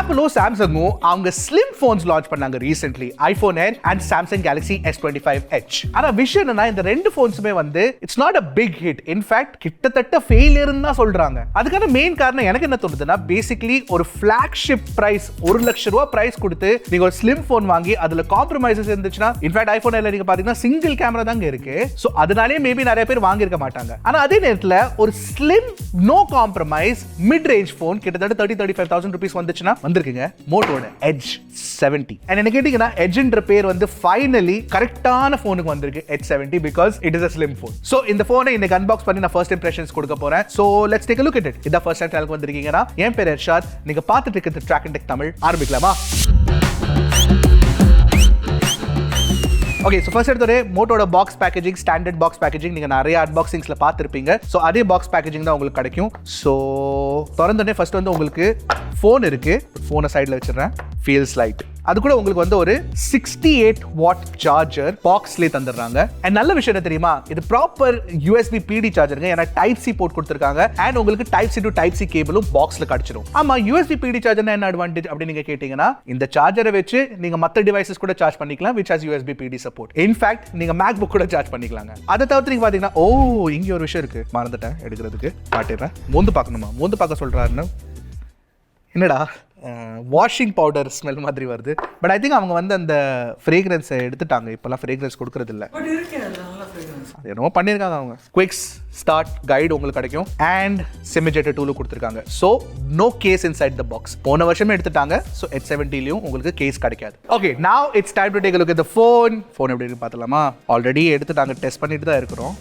ஆப்பிளோ சாம்சங்கோ அவங்க slim bones launch பண்ணாங்க recently, iPhone air and Samsung Galaxy S25 ஆனா விஷயம் என்னன்னா இந்த ரெண்டு போன்ஸுமே வந்து it's not a big hit. In fact கிட்டத்தட்ட ஃபெயிலியர்னு தான் சொல்றாங்க. அதுக்கான மெயின் காரணம் எனக்கு என்ன தோணுதுன்னா, பேசிக்கலி ஒரு ஃபிளாக்ஷிப் பிரைஸ் ₹1,00,000 பிரைஸ் கொடுத்து நீங்க ஒரு ஸ்லிம் போன் வாங்கி அதுல காம்ப்ரமைசஸ் இருந்துச்சுன்னா, இன்ஃபேக்ட் ஐபோன் ஏர்ல நீங்க பாத்தீங்கன்னா சிங்கிள் கேமரா தாங்க இருக்கு. சோ அதனாலே மேபி நிறைய பேர் வாங்கி இருக்க மாட்டாங்க. ஆனா அதே நேரத்துல ஒரு slim no compromise mid range phone கிட்டத்தட்ட 30,000-35,000 rupees வந்துச்சுன்னா வந்திருக்குங்க மோட்டோட Edge 70. and என்ன கேட்டீங்கன்னா எட்ஜ்ன்ற பேர் வந்து ஃபைனலி கரெக்டான போனுக்கு வந்திருக்கு H70 because it is a slim phone. so இந்த போனை இன்னைக்கு அன்பாக்ஸ் பண்ணி நான் ஃபர்ஸ்ட் இம்ப்ரஷன்ஸ் கொடுக்க போறேன். so let's take a look at it. இத ஃபர்ஸ்ட் டைம் சேனலுக்கு வந்திருக்கீங்கன்னா என் பேர் எர்ஷாத், நீங்க பார்த்துட்டு இருக்கிறது ட்ராக் அண்ட் டெக் தமிழ். ஆரம்பிக்கலாமா? ஓகே, ஸோ ஃபர்ஸ்ட் எடுத்தோடே மோட்டோட box packaging, standard box packaging நீங்கள் நிறைய அன்பாக்சிங்ஸில் பார்த்துருப்பீங்க. ஸோ அதே பாக்ஸ் பேக்கேஜிங் தான் உங்களுக்கு கிடைக்கும். ஸோ திறந்தோடனே ஃபர்ஸ்ட் வந்து உங்களுக்கு ஃபோன் இருக்கு, ஃபோனை சைடில் வச்சிடுறேன். ஃபீல்ஸ் லைட், அது கூட உங்களுக்கு வந்து ஒரு 68 வாட் சார்ஜர் பாக்ஸ்லேயே தந்துடுறாங்க. அண்ட் நல்ல விஷயம் என்ன தெரியுமா, இது ப்ராப்பர் USB PD சார்ஜருங்க. ஏன்னா டைப் சி போர்ட் கொடுத்துருக்காங்க. அண்ட் உங்களுக்கு type C to type C கேபிளும் பாக்ஸ்ல கிடைச்சிடும். ஆமா, USB PD சார்ஜர்னா என்ன அட்வான்டேஜ் அப்படின்னு நீங்க கேட்டீங்கன்னா, இந்த சார்ஜரை வச்சு நீங்க மற்ற டிவைசஸ் கூட சார்ஜ் பண்ணிக்கலாம், which has USB PD support. In fact நீங்க MacBook கூட சார்ஜ் பண்ணிக்கலாங்க. அதை தவிர்த்து நீங்க பாத்தீங்கன்னா, இங்க ஒரு விஷயம் இருக்கு, மறந்துட்டேன் எடுக்கிறதுக்கு, காட்டிடுறேன். மோந்து பார்க்கணுமா? மோந்து பார்க்க சொல்றாருன்னு என்னடா வாஷிங் பவுடர் ஸ்மெல் மாதிரி வருது. பட் ஐ திங்க் அவங்க வந்து அந்த ஃப்ரேக்ரன்ஸை எடுத்துட்டாங்க. இப்போலாம் ஃப்ரேக்ரன்ஸ் கொடுக்கறது இல்லை. அது என்னமோ பண்ணியிருக்காங்க அவங்க. குவிக்ஸ் ஸ்டார்ட் கைடு உங்களுக்கு கிடைக்கும். அண்ட் சிமிஜெட்டர் டூலும் கொடுத்துருக்காங்க. So no case inside the box. போன வருஷமே எடுத்துட்டாங்க. ஸோ H70லையும் உங்களுக்கு கேஸ் கிடைக்காது. Okay, now it's time to take a look at the phone. Phone எப்படி இருக்கு பார்த்தலாமா? ஆல்ரெடி எடுத்துட்டாங்க, டெஸ்ட் பண்ணிட்டு தான் இருக்கிறோம்.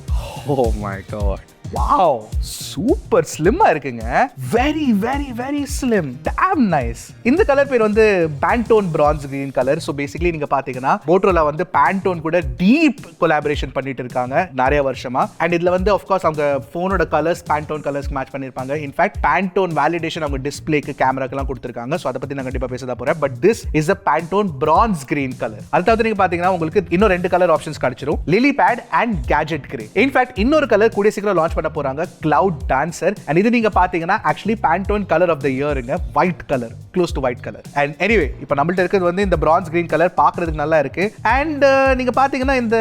Oh my God, wow, super ஸ்லிம்மா இருக்குங்க. Very very very slim, damn nice. இந்த கலர் பேர் வந்து Pantone bronze green colour. So basically நீங்க பாத்தீங்கன்னா மோட்டோரோலா வந்து பேண்டோன் கூட டீப் கொலாபரேஷன் பண்ணிட்டு இருக்காங்க நிறைய வருஷமா. அண்ட் இதுல வந்து ஆஃப்கோர்ஸ் அவங்க போனோட கலர்ஸ் பேண்டோன் கலர்ஸ்க்கு மேட்ச் பண்ணிருப்பாங்க. இன்ஃபேக்ட் பேண்டோன் வேலிடேஷன் அவங்க டிஸ்பிளேக்கு கேமராக்கெல்லாம் கொடுத்துருக்காங்க. ஸோ அதை பத்தி நான் கண்டிப்பா பேச போறேன். But this is a Pantone bronze green colour. அதாவது நீங்க பாத்தீங்கன்னா உங்களுக்கு இன்னும் 2 கலர் ஆப்ஷன்ஸ் கிடைச்சிரும், lily pad and gadget grey. In fact இன்னொரு கலர் கூடிய சீக்கிரம் லான்ச் பண்ண போறாங்க, கிளவுட் டான்சர். அண்ட் இது நீங்க பாத்தீங்கன்னா actually Pantone colour of the இயர்ங்க, white colour, close to white colour. And anyway இப்போ நம்மள்ட்ட இருக்கிறது வந்து இந்த பிரான்ஸ் கிரீன் கலர், பார்க்கிறதுக்கு நல்லா இருக்கு. அண்ட் நீங்க பாத்தீங்கன்னா இந்த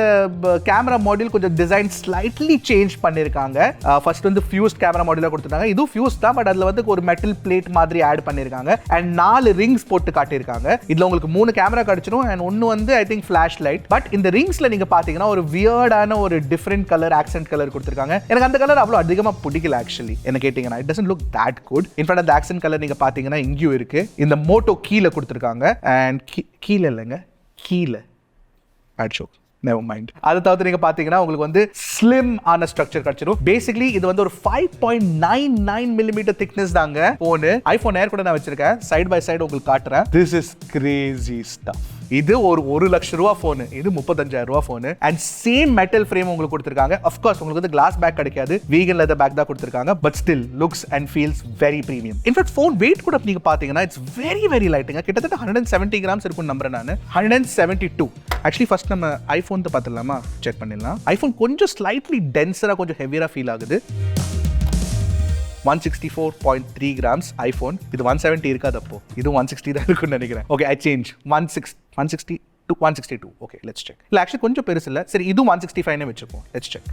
கேமரா மாடியூல் கொஞ்சம் டிசைன் ஸ்லைட்லி சேஞ்ச் பண்ணிருக்காங்க. ஃபர்ஸ்ட் வந்து ஃபியூஸ்ட் கேமரா மாடியூலா கொடுத்துட்டாங்க. இது ஃபியூஸ் தான், பட் அதுல வந்து ஒரு மெட்டல் பிளேட் மாதிரி ஆட் பண்ணிருக்காங்க. அண்ட் 4 ரிங்ஸ் போட்டு காட்டியிருக்காங்க. இதுல உங்களுக்கு 3 கேமரா கிடைச்சிடும். அண்ட் ஒன்னு வந்து I think flash light. But இந்த ரிங்ஸ்ல நீங்க பாத்தீங்கன்னா ஒரு வியர்டான ஒரு டிஃபரெண்ட் கலர், ஆக்சென்ட் கலர் கொடுத்துருக்காங்க. எனக்கு அந்த கலர் அவ்வளோ அதிகமா பிடிக்கல ஆக்சுவலி. என்ன கேட்டீங்கன்னா it doesn't look that good. In fact அந்த ஆக்சென்ட் கலர் நீங்க பாத்தீங்கன்னா இங்கேயும் இருக்கு. இந்த மோட்டோ கீழே கொடுத்துருக்காங்க. அண்ட் கீழே இல்லைங்க, கீழே ஆட் ஷோ, never mind. அதை தவிர்த்து நீங்க பாத்தீங்கன்னா உங்களுக்கு வந்து ஸ்லிம் ஆன ஸ்ட்ரக்சர் கிடைச்சிடும். பேசிக்கலி இது வந்து ஒரு 5.99 mm திக்னஸ் தாங்க போன். ஐபோன் ஏர் கூட நான் வச்சிருக்கேன், சைடு பை சைடு உங்களுக்கு காட்டுறேன். This is crazy stuff. இது ஒரு ₹1,00,000 போன், இது ₹35,000 phone. And same metal frame உங்களுக்கு கொடுத்துருக்காங்க. அஃப்கோர்ஸ் உங்களுக்கு வந்து கிளாஸ் பேக் கிடைக்காது, வீகன் லெதர் பேக் தான் கொடுத்துருக்காங்க. But still looks and feels very premium. In fact phone weight கூட நீங்க பாத்தீங்கன்னா இட்ஸ் வெரி வெரி லைட்டுங்க. கிட்டத்தட்ட 170 கிராம்ஸ் இருக்கும்னு நம்புறேன் நான். 172. ஆக்சுவலி ஃபர்ஸ்ட் நம்ம ஐபோன் பார்த்துடலாமா, செக் பண்ணிடலாம். ஐபோன் கொஞ்சம் ஸ்லைட்லி டென்சரா, கொஞ்சம் ஹெவியரா ஃபீல் ஆகுது. 164.3 grams ஐபோன். இது 170 இருக்காது, அப்போ இது 160 தான் இருக்குன்னு நினைக்கிறேன். Okay, I change 160 to 162. Okay, let's check. இல்ல ஆக்சுவலி கொஞ்சம் பெருசு இல்ல. சரி, இது 165 வச்சுப்போம். Let's check.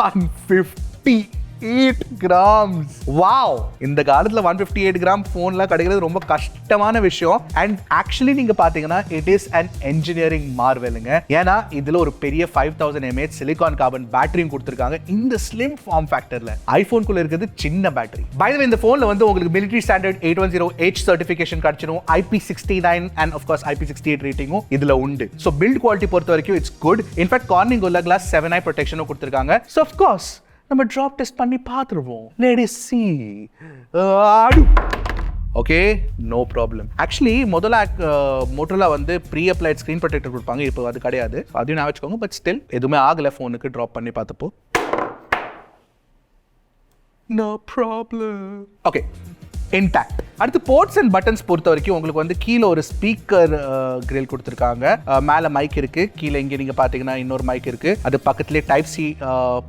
158 grams. வாவ், இந்த காலத்துல 158 கிராம் போன்ல கிடைக்கிறது ரொம்ப கஷ்டமான விஷயம். அண்ட் ஆக்சுவலி நீங்க பாத்தீங்கன்னா இட் இஸ் an engineering marvelங்க. ஏன்னா இதுல ஒரு பெரிய 5000 mAh சிலிகான் கார்பன் பேட்டரியும் கொடுத்திருக்காங்க இந்த ஸ்லிம் ஃபார்ம் ஃபேக்டர்ல. ஐபோனுக்குள்ள இருக்குது சின்ன பேட்டரி. பை தி வே இந்த போன்ல வந்து உங்களுக்கு மிலிட்டரி ஸ்டாண்டர்ட் 810H சர்டிஃபிகேஷன் கிடைச்சிடும். IP69 and half course IP68 ரேட்டிங்கும் இதுல உண்டு. சோ பில்ட் குவாலிட்டி பொறுத்த வரைக்கும் it's good. In fact Corning Gorilla Glass 7i ப்ரொடெக்ஷனும் கொடுத்திருக்காங்க. சோ ஆஃப் கோர்ஸ் நம்ம ட்ராப் டெஸ்ட் பண்ணி பார்த்துருவோம். Let us see. Okay, no problem. Actually முதல்ல மோட்டோரோலா வந்து ப்ரீ அப்ளைட் ஸ்க்ரீன் ப்ரொடெக்டர் கொடுப்பாங்க, இப்போ அது கிடையாது. அதையும் நான் வச்சுக்கோங்க. பட் ஸ்டில் எதுவுமே ஆகலை ஃபோனுக்கு ட்ராப் பண்ணி பார்த்தப்போ. No problem. Okay, intact. அடுத்து போர்ட்ஸ் அண்ட் பட்டன்ஸ் பொறுத்த வரைக்கும் உங்களுக்கு வந்து கீழே ஒரு ஸ்பீக்கர் கிரில் கொடுத்துருக்காங்க, மேல மைக் இருக்கு, கீழே இங்க நீங்க பாத்தீங்கன்னா இன்னொரு மைக் இருக்கு, அது பக்கத்துலேயே டைப் சி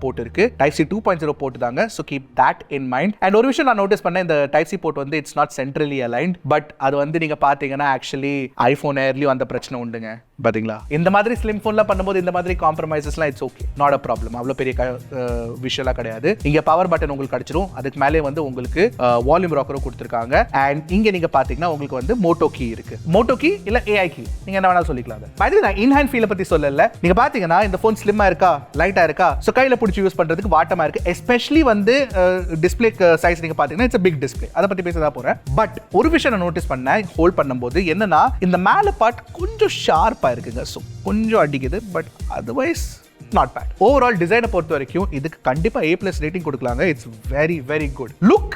போர்ட் இருக்கு, டைப் சி 2.0 போர்ட் தாங்க. So keep that in mind. And ஒரு விஷயம் நான் நோட்டீஸ் பண்ணேன், இந்த டைப் சி போர்ட் வந்து it's not centrally aligned, but அது வந்து நீங்க பாத்தீங்கன்னா ஆக்சுவலி ஐபோன் ஏர்லயும் அந்த பிரச்சனை உண்டுங்க. பாத்தீங்களா, இந்த மாதிரி ஸ்லிம் போன்ல பண்ணும்போது இந்த மாதிரி காம்ப்ரமைசஸ்லாம் it's okay, not a problem, அவ்வளவு பெரிய விஷயம்லாம் கிடையாது. இங்க பவர் பட்டன் உங்களுக்கு கிடைச்சிரும், அதுக்கு மேலே வந்து உங்களுக்கு வால்யூம் ராக்கரும் கொடுத்துருக்காங்க. அண்ட் இங்க நீங்க பாத்தீங்கன்னா உங்களுக்கு வந்து மோட்டோ கீ இருக்கு, மோட்டோ கீ இல்ல ஏஐ கீ, நீங்க என்ன வேணாலும் சொல்லிக்கலாம். அது நான் இன்ஹேண்ட் ஃபீலை பத்தி சொல்லல. நீங்க பாத்தீங்கன்னா இந்த போன் ஸ்லிம்மா இருக்கா, லைட்டா இருக்கா, சோ கையில பிடிச்சி யூஸ் பண்றதுக்கு வாட்டமா இருக்கு. எஸ்பெஷலி வந்து டிஸ்பிளே சைஸ் நீங்க பாத்தீங்கன்னா இட்ஸ் a big display, அத பத்தி பேச தான் போறேன். பட் ஒரு விஷயம் நான் நோட்டீஸ் பண்ணேன் ஹோல்ட் பண்ணும்போது, என்னன்னா இந்த மேல பார்ட் கொஞ்சம் ஷார்ப்பா இருக்குங்க, சோ கொஞ்சம் அடிக்குது, but otherwise not bad. Overall டிசைனை பொறுத்த வரைக்கும் இதுக்கு கண்டிப்பா A+ ரேட்டிங் கொடுக்கலாங்க. It's very very good. Look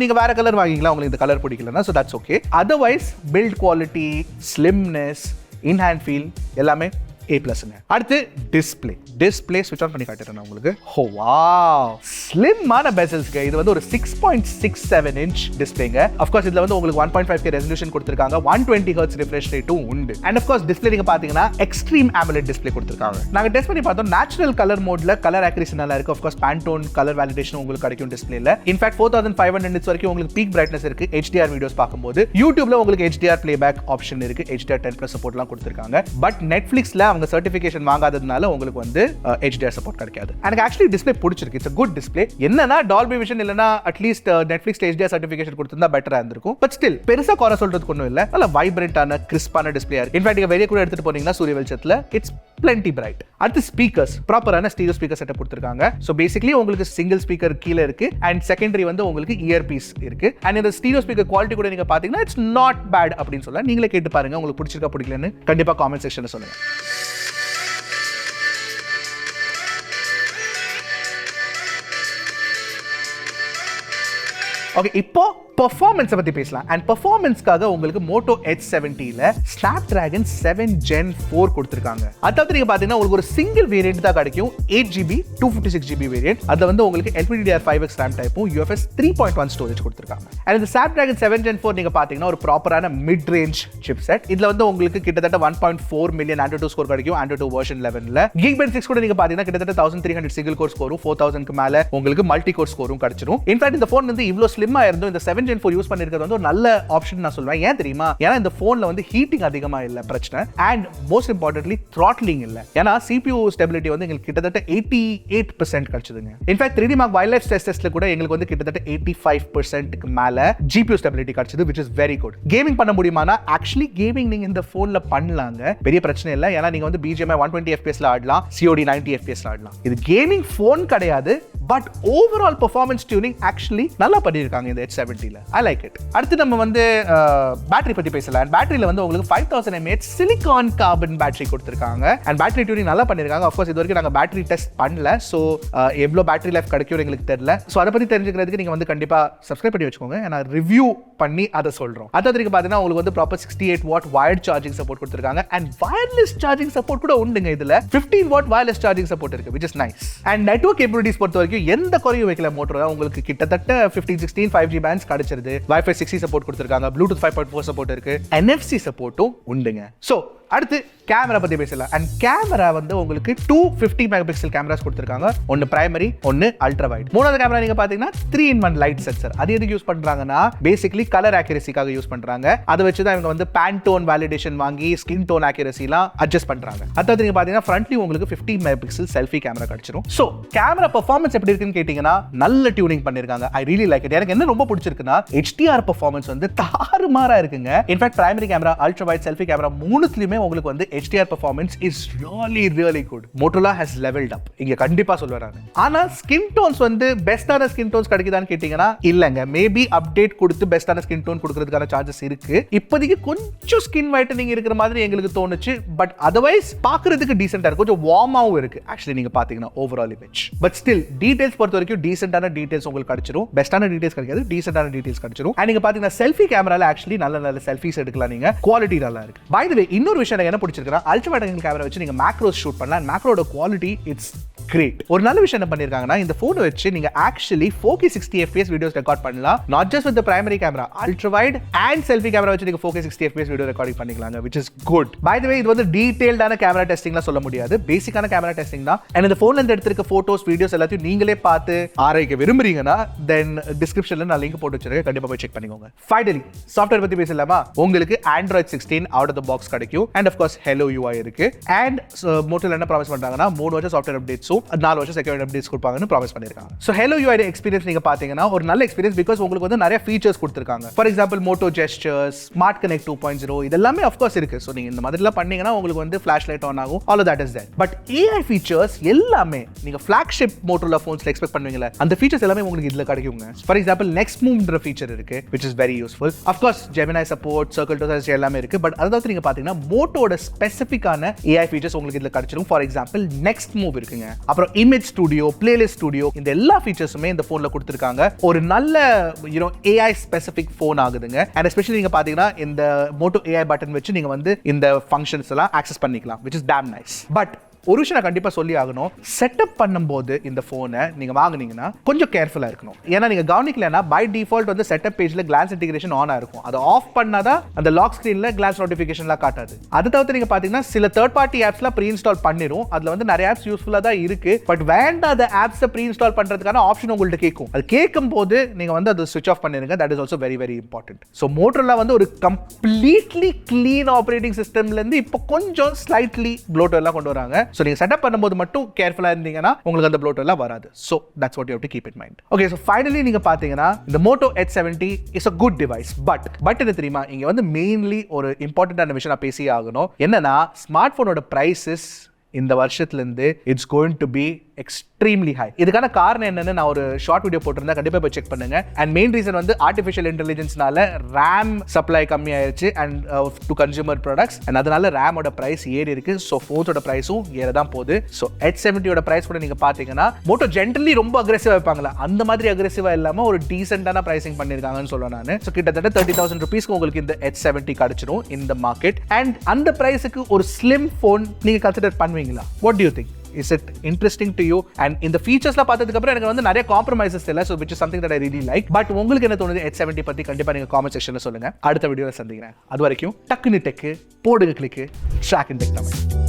நீங்க வேற கலர் வாங்கிக்கலாம், உங்களுக்கு இந்த கலர் பிடிக்கலன்னா, so that's okay. Otherwise build quality, slimness, in hand feel எல்லாமே A+ங்க. அடுத்து டிஸ்ப்ளே ஸ்விட்ச் ஆன் பண்ணி காட்டுறேன் உங்களுக்கு. ஓ வாவ், ஸ்லிம்மான பெசல்ஸ்ங்க. இது வந்து ஒரு 6.67 இன்ச் டிஸ்ப்ளேங்க. ஆஃப் கோர்ஸ் இதுல வந்து உங்களுக்கு 1.5K ரெசல்யூஷன் கொடுத்திருக்காங்க, 120 Hz ரிஃப்ரெஷ் ரேட்டும் உண்டு. அண்ட் ஆஃப் கோர்ஸ் டிஸ்ப்ளே நீங்க பாத்தீங்கன்னா எக்ஸ்ட்ரீம் AMOLED டிஸ்ப்ளே கொடுத்திருக்காங்க. நாங்க டெஸ்ட் பண்ணி பார்த்தோம், நேச்சுரல் கலர் மோட்ல கலர் அக்யூரசி நல்லா இருக்கு. Of course Pantone colour validation உங்களுக்கு கிடைக்கும் டிஸ்ப்ளேல. இன்ஃபேக்ட் 4500 nits வரைக்கும் உங்களுக்கு பீக் பிரைட்னஸ் இருக்கு. HDR வீடியோஸ் பார்க்கும்போது YouTubeல உங்களுக்கு HDR பிளேபேக் ஆப்ஷன் இருக்கு, HDR 10+ சப்போர்ட்லாம் கொடுத்திருக்காங்க. பட் Netflixல அவங்க சர்டிஃபிகேஷன் வாங்காததுனால உங்களுக்கு வந்து HDR சப்போர்ட் கிடைக்காது. எனக்கு ஆக்சுவலி டிஸ்ப்ளே பிடிச்சிருக்கு, இட்ஸ் a good display. என்னன்னா டால்பி விஷன் இல்லனா அட்லீஸ்ட் Netflix HDR சர்டிஃபிகேஷன் கொடுத்திருந்தா பெட்டரா இருந்திருக்கும். பட் ஸ்டில் பெருசா குறை சொல்றதுக்கு ஒண்ணும் இல்ல, நல்ல வைப்ரண்டான கிறிஸ்பான டிஸ்ப்ளேயா இருக்கு. இன்ஃபேக்ட் நீங்க வெளிய கூட எடுத்துட்டு போனீங்கன்னா சூரிய வெளிச்சத்துல இட்ஸ் plenty bright. அடுத்து ஸ்பீக்கர்ஸ், ப்ராப்பரான ஸ்டீரியோ ஸ்பீக்கர் செட்டப் கொடுத்திருக்காங்க. சோ பேசிக்கலி உங்களுக்கு சிங்கிள் ஸ்பீக்கர் கீழ இருக்கு அண்ட் செகண்டரி வந்து உங்களுக்கு இயர் பீஸ் இருக்கு. அண்ட் இந்த ஸ்டீரியோ ஸ்பீக்கர் குவாலிட்டி கூட நீங்க பாத்தீங்கன்னா இட்ஸ் நாட் பேட் அப்படின்னு சொல்லலாம். நீங்களே கேட்டு பாருங்க, உங்களுக்கு பிடிச்சிருக்கா பிடிக்கலன்னு கண்டிப்பா காமெண்ட் செக்ஷன்ல சொல்லுங்க. ஓகே, இப்போ பெர்ஃபார்மன்ஸ் பத்தி பேசலாம். அண்ட் பெர்ஃபார்மன்ஸ்க்காக உங்களுக்கு Moto H70ல Snapdragon 7 Gen 4 கொடுத்திருக்காங்க. அதாவது நீங்க பாத்தீங்கன்னா உங்களுக்கு ஒரு சிங்கிள் வேரியன்ட் தான் கிடைக்கும், 8GB 256GB வேரியன்ட். அதுல வந்து உங்களுக்கு LPDDR5X RAM டைப்பும் UFS 3.1 ஸ்டோரேஜ் கொடுத்திருக்காங்க. அண்ட் இந்த Snapdragon 7 Gen 4 நீங்க பாத்தீங்கன்னா ஒரு ப்ராப்பரான மிட் ரேஞ்ச் சிப்செட். இதுல வந்து உங்களுக்கு கிட்டத்தட்ட 1.4 மில்லியன் Android 2 ஸ்கோர் கிடைக்கும், Android 2 வெர்ஷன் 11ல. Geekbench 6 கூட நீங்க பாத்தீங்கன்னா கிட்டத்தட்ட 1300 சிங்கிள் கோர் ஸ்கோரும் 4000க்கு மேல உங்களுக்கு மல்டி கோர் ஸ்கோரும் கிடைச்சிரும். இன்ஃபேக்ட் இந்த போன் வந்து இவ்ளோ ஸ்லிம்மா இருந்தும் இந்த 7 Gen 4 யூஸ் பண்ணிருக்கிறது வந்து ஒரு நல்ல ஆப்ஷன் நான் சொல்வேன். ஏன் தெரியுமா? ஏன்னா இந்த போன்ல வந்து ஹீட்டிங் அதிகமா இல்ல பிரச்சனை, அண்ட் மோஸ்ட் இம்பார்ட்டன்ட்லி த்ராட்லிங் இல்ல. ஏன்னா CPU ஸ்டெபிலிட்டி வந்து எங்களுக்கு கிட்டத்தட்ட 88% கிடைச்சதுங்க. இன்ஃபேக்ட் 3D Mark Wildlife டெஸ்ட்ல கூட எங்களுக்கு வந்து கிட்டத்தட்ட 85%க்கு மேல GPU ஸ்டெபிலிட்டி கிடைச்சது, which is very good. Gaming பண்ண முடியுமானா ஆக்சுவலி கேமிங் நீங்க இந்த போன்ல பண்ணலாங்க, பெரிய பிரச்சனை இல்ல. ஏன்னா நீங்க வந்து BGMI 120 FPS ல ஆடலாம், COD 90 FPS ல ஆடலாம். இது கேமிங் போன் கிடையாது, but overall performance tuning actually நல்லா பண்ணிருக்காங்க இந்த H70ல. I like it. அடுத்து நம்ம வந்து பேட்டரி பத்தி பேசலாம். பேட்டரியில வந்து உங்களுக்கு 5000 mAh சிலிகான் கார்பன் பேட்டரி கொடுத்திருக்காங்க. அண்ட் பேட்டரி டியூனிங் நல்லா பண்ணிருக்காங்க. ஆஃப் கோர்ஸ் இது வரைக்கும் நாங்க பேட்டரி டெஸ்ட் பண்ணல, சோ எவ்வளவு பேட்டரி லைஃப் கிடைக்கும் எங்களுக்கு தெரியல. சோ அத பத்தி தெரிஞ்சுக்கிறதுக்கு நீங்க வந்து கண்டிப்பா சப்ஸ்கிரைப் பண்ணி வச்சுக்கோங்க, நான் ரிவ்யூ பண்ணி அதை சொல்றோம். அதாவது நீங்க பாத்தீங்கன்னா உங்களுக்கு வந்து proper 68 what wired charging support கொடுத்திருக்காங்க. அண்ட் வயர்லெஸ் சார்ஜிங் சப்போர்ட் கூட உண்டுங்க. இதுல 15 வாட் வயர்லெஸ் சார்ஜிங் சப்போர்ட் இருக்கு, which is nice. And network capabilities பொறுத்த வரைக்கும் எந்த குறையும் வைக்கல. மோட்டோரோலா உங்களுக்கு கிட்டத்தட்ட 1516 5G பேண்ட்ஸ் கிடைச்சிருது. Wi-Fi 6E சப்போர்ட் கொடுத்திருக்காங்க, Bluetooth 5.4 சப்போர்ட் இருக்கு, NFC சப்போர்ட்டும் உண்டுங்க. சோ அடுத்து கேமரா பத்தி பேசலாம். அண்ட் கேமரா வந்து உங்களுக்கு 250 மெகாபிக்சல் கேமராஸ் கொடுத்திருக்காங்க. ஒன்னு பிரைமரி, ஒன்னு அல்ட்ரா வைட். மூணாவது கேமரா நீங்க பாத்தீங்கன்னா 3-in-1 லைட் சென்சர். அது எதுக்கு யூஸ் பண்றாங்கன்னா பேசிக்கலி கலர் அக்யூரசிக்காக யூஸ் பண்றாங்க. அதை வச்சு தான் இவங்க வந்து Pantone வேலிடேஷன் வாங்கி ஸ்கின் டோன் அக்யூரசிலாம் அட்ஜஸ்ட் பண்றாங்க. அதாவது நீங்க பாத்தீங்கன்னா ஃப்ரண்ட்லி உங்களுக்கு 50 மெகாபிக்சல் செல்ஃபி கேமரா கிடைச்சிரும். சோ கேமரா பெர்ஃபார்மன்ஸ் எப்படி இருக்குன்னு கேட்டீங்கன்னா நல்ல டியூனிங் பண்ணிருக்காங்க. I really like it. எனக்கு என்ன ரொம்ப பிடிச்சிருக்குன்னா HDR பெர்ஃபார்மன்ஸ் வந்து தாறுமாறா இருக்குங்க. In fact primary camera, ultra wide, selfie camera மூணுத்துலயுமே உங்களுக்கு வந்து HDR performance is really good. Motorola has leveled up. இங்க கண்டிப்பா சொல்றாங்க. ஆனா ஸ்கின் டோன்ஸ் வந்து பெஸ்டான ஸ்கின் டோன்ஸ் கிடைக்குதான்னு கேட்டீங்கன்னா இல்லங்க. மேபி அப்டேட் கொடுத்து பெஸ்டான ஸ்கின் டோன் கொடுக்கிறதுக்கான சான்சஸ் இருக்கு. இப்போதைக்கு கொஞ்சம் ஸ்கின் வைட்டனிங் இருக்கிற மாதிரி எங்களுக்கு தோணுச்சு. பட் அதர்வைஸ் பார்க்கிறதுக்கு டீசென்ட்டா இருக்கு, கொஞ்சம் வார்மாவும் இருக்கு ஆக்சுவலி நீங்க பாத்தீங்கன்னா overall image. But still details பொறுத்த வரைக்கும் டீசென்ட்டான டீடைல்ஸ் உங்களுக்கு கிடைச்சிரும். பெஸ்டான டீடைல்ஸ் கிடைக்காது, டீசென்ட்டான டீடைல்ஸ் கிடைச்சிரும். அண்ட் நீங்க பாத்தீங்கன்னா செல்ஃபி கேமரால ஆக்சுவலி நல்ல செல்ஃபிஸ் எடுக்கலாம். நீங்க குவாலிட்டி நல்லா இருக்கு. பை த வே இன்னொரு விஷயம் என்ன பிடிச்சிருக்கா, அல்ட்ரா வைட் ஆங்கிள் கேமரா வச்சு நீங்க மேக்ரோஸ் ஷூட் பண்ணலாம். மேக்ரோட குவாலிட்டி இட்ஸ் கிரேட். ஒரு நல்ல விஷயம் என்ன பண்ணிருக்காங்கன்னா, இந்த போனை வச்சு நீங்க ஆக்சுவலி 4K 60 fps வீடியோஸ் ரெக்கார்ட் பண்ணலாம். Not just with the primary camera, ultra wide and selfie camera வச்சு நீங்க 4K 60 fps வீடியோ ரெக்கார்டிங் பண்ணிக்கலாங்க, which is good. By the way, இது வந்து டீடைல்டான கேமரா டெஸ்டிங்ல சொல்ல முடியாது, பேசிக்கான கேமரா டெஸ்டிங் தான். and இந்த போன்ல இருந்து எடுத்திருக்க போட்டோஸ் வீடியோஸ் எல்லாத்தையும் நீங்களே பார்த்து ஆராய்க்க விரும்புறீங்கன்னா தென் டிஸ்கிரிப்ஷன்ல நான் லிங்க் போட்டு வச்சிருக்கேன், கண்டிப்பா போய் செக் பண்ணிக்கோங்க. ஃபைனலி சாஃப்ட்வேர் பத்தி பேசலாமா? உங்களுக்கு Android 16 out of the box கிடைக்கும். and of course Hello UI இருக்கு. and Motorola என்ன ப்ராமிஸ் பண்றாங்கன்னா 3 வருஷம் சாஃப்ட்வேர் அப்டேட்ஸும் 4 வருஷம் செக்யூரிட்டி அப்டேட்ஸ் கொடுப்பாங்கன்னு ப்ராமிஸ் பண்ணிருக்காங்க. ஸோ Hello UI எக்ஸ்பீரியன்ஸ் நீங்க பாத்தீங்கன்னா ஒரு நல்ல எக்ஸ்பீரியன்ஸ், பிகாஸ் உங்களுக்கு வந்து நிறைய ஃபீச்சர்ஸ் கொடுத்துருக்காங்க. For example Moto gestures, smart connect 2.0 இதெல்லாமே ஆஃப் கோர்ஸ் இருக்கு. ஸோ நீங்க இந்த மாதிரிலாம் பண்ணீங்கன்னா உங்களுக்கு வந்து ஃபிளாஷ் லைட் ஆன் ஆகும், all of that is there. But AI features எல்லாமே நீங்க ஃபிளாக்ஷிப் மோட்டோரோலா ஃபோன்ஸ்ல எக்ஸ்பெக்ட் பண்ணுவீங்களா, அந்த ஃபீச்சர்ஸ் எல்லாமே உங்களுக்கு இதுல கிடைக்குங்க. ஃபார் எக்ஸாம்பிள் நெக்ஸ்ட் மூவ்ன்ற ஃபீச்சர் இருக்கு, which is very useful. Of course Gemini support, Circle to Touch எல்லாமே இருக்கு. பட் அதாவது நீங்க பாத்தீங்கன்னா மோட்டோட ஸ்பெசிஃபிக்கான AI ஃபீச்சர்ஸ் உங்களுக்கு இதுல கிடைச்சிரும். ஃபார் எக்ஸாம்பிள் நெக்ஸ்ட் மூவ் இருக்குங்க, அப்புறம் இமேஜ் ஸ்டுடியோ, பிளேலிஸ்ட் ஸ்டுடியோ, இந்த எல்லா ஃபீச்சர்ஸுமே இந்த போன்ல கொடுத்திருக்காங்க. ஒரு நல்ல AI ஸ்பெசிஃபிக் போன் ஆகுதுங்க. அண்ட் எஸ்பெஷலி நீங்க பாத்தீங்கன்னா இந்த மோட்டோ AI பட்டன் வச்சு நீங்க வந்து இந்த ஃபங்க்ஷன்ஸ் எல்லாம் ஆக்சஸ் பண்ணிக்கலாம், which is damn nice. But ஒரு விஷயம் நான் கண்டிப்பா சொல்லி ஆகணும், செட்டப் பண்ணும்போது இந்த போனை நீங்க வாங்குனீங்கன்னா கொஞ்சம் கேர்ஃபுல்லா இருக்கணும். ஏன்னா நீங்க கவனிக்கலன்னா பை டிஃபால்ட் வந்து செட்டப் பேஜ்ல கிளான்ஸ் இன்டிகிரேஷன் ஆன் ஆயிருக்கும். அதை ஆஃப் பண்ணாதான் அந்த லாக் ஸ்கிரீன்ல கிளான்ஸ் நோட்டிஃபிகேஷன்லாம் காட்டாது. அதை தவிர்த்து நீங்க பாத்தீங்கன்னா சில தேர்ட் பார்ட்டி ஆப்ஸ்லாம் ப்ரீ இன்ஸ்டால் பண்ணிரும். அதுல வந்து நிறைய ஆப்ஸ் யூஸ்ஃபுல்லா தான் இருக்கு. பட் வேண்டாத ஆப்ஸை ப்ரீ இன்ஸ்டால் பண்றதுக்கான ஆப்ஷன் உங்கள்ட்ட கேட்கும். அது கேட்கும் போது நீங்க வந்து அதை ஸ்விட்ச் ஆஃப் பண்ணிருங்க. That is also very very important. So Motorola வந்து ஒரு கம்ப்ளீட்லி கிளீன் ஆப்ரேட்டிங் சிஸ்டம்ல இருந்து இப்போ கொஞ்சம் ஸ்லைட்லி ப்ளோட்டர் எல்லாம் கொண்டு வராங்க. ஸோ நீங்க செட்டப் பண்ணும்போது மட்டும் கேர்ஃபுல்லா இருந்தீங்கன்னா உங்களுக்கு அந்த ப்ளோட்டர் எல்லாம் வராது. So that's what you have to keep in mind. Okay, so finally நீங்க பாத்தீங்கன்னா இந்த Moto H70 is a good device. But என்ன தெரியுமா, இங்க வந்து மெயின்லி ஒரு இம்பார்ட்டன்டான விஷயம் நான் பேசியே ஆகணும். என்னன்னா ஸ்மார்ட் போனோட பிரைசஸ் இந்த வருஷத்துல இருந்து it's going to be extremely high. இதுக்கான காரணம் என்னன்னு நான் ஒரு ஷார்ட் வீடியோ போட்டிருந்தேன், கண்டிப்பா போய் செக் பண்ணுங்க. அண்ட் மெயின் ரீசன் வந்து ஆர்டிஃபிஷியல் இன்டெலிஜென்ஸ்னால RAM சப்ளை கம்மி ஆயிடுச்சு and to consumer products, and அதனால ரேமோட பிரைஸ் ஏறி இருக்கு. ஸோ ஃபோன்ஸோட பிரைஸும் ஏறதான் போகுது. ஸோ H70யோட பிரைஸ் கூட நீங்க பாத்தீங்கன்னா மோட்டோ ஜென்ரலி ரொம்ப அக்ரெசிவா வைப்பாங்களா, அந்த மாதிரி அக்ரெசிவா இல்லாம ஒரு டீசென்டான பிரைசிங் பண்ணிருக்காங்கன்னு சொல்லுவேன் நான். ஸோ கிட்டத்தட்ட 30,000 rupeesக்கு உங்களுக்கு இந்த H70 கிடைச்சிடும் இந்த மார்க்கெட். அண்ட் அந்த பிரைஸுக்கு ஒரு ஸ்லிம் போன் நீங்க கன்சிடர் பண்ணுவீங்களா? What to you think? Is it interesting to you? And in the features la பார்த்ததுக்கு அப்புறம் எனக்கு வந்து நிறைய காம்ப்ரமைசஸ் இல்ல, so which is something that I really like. But உங்களுக்கு என்ன தோணுது H70 பத்தி கண்டிப்பா நீங்க காமெண்ட் செக்ஷன்ல சொல்லுங்க. அடுத்த வீடியோல சந்திக்கிறேன். அது வரைக்கும் டக்குனு டெக் போடுங்க, click track in tech Tamil.